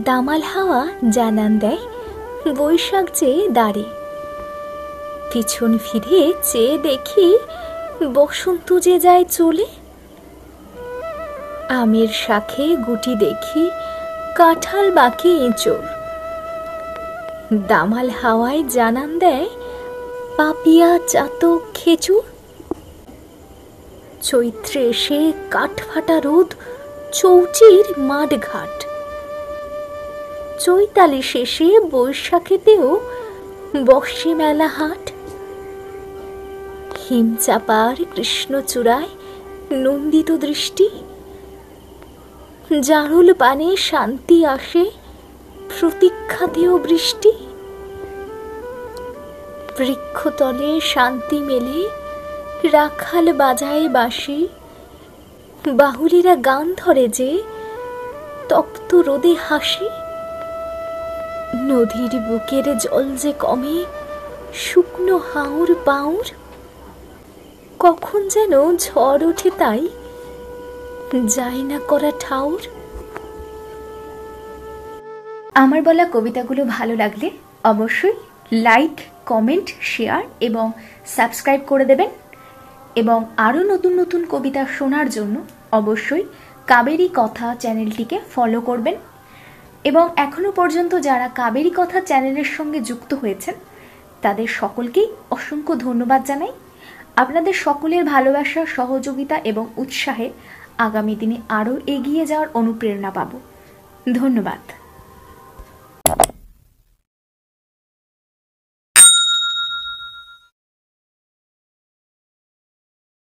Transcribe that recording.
দামাল হাওয়া জানান দেয় বৈশাখ চেয়ে দাঁড়ে। পিছন ফিরে চেয়ে দেখি বসন্ত যে যায় চলে। আমের শাখে গুটি দেখি কাঁঠাল বাঁকে এঁচোড়। দামাল হাওয়ায় জানান দেয় পাপিয়া চাতক খেজুর। চৈত্রে এসে কাঠফাটা রোদ চৌচির মাঠ ঘাট। চৈতালি শেষে বৈশাখেতেও বসে মেলা হাট। হিমচাপার কৃষ্ণচূড়ায় নন্দিত দৃষ্টি। জারুল পানে শান্তি আসে প্রতীক্ষাতেও বৃষ্টি। বৃক্ষতলে শান্তি মেলে রাখাল বাজায় বাঁশি। বাহুলীরা গান ধরে যে তপ্ত রোদে হাসি। নদীর বুকের জল যে কমে শুকনো হাওর পাউর। কখন যেন ঝড় ওঠে তাই যায় না করা ঠাউর। আমার বলা কবিতাগুলো ভালো লাগলে অবশ্যই লাইক, কমেন্ট, শেয়ার এবং সাবস্ক্রাইব করে দেবেন। এবং আরও নতুন নতুন কবিতা শোনার জন্য অবশ্যই কাবেরী কথা চ্যানেলটিকে ফলো করবেন। এবং এখনও পর্যন্ত যারা কাবেরী কথা চ্যানেলের সঙ্গে যুক্ত হয়েছেন তাদের সকলকেই অসংখ্য ধন্যবাদ জানাই। আপনাদের সকলের ভালোবাসা, সহযোগিতা এবং উৎসাহে আগামী দিনে আরও এগিয়ে যাওয়ার অনুপ্রেরণা পাব। ধন্যবাদ।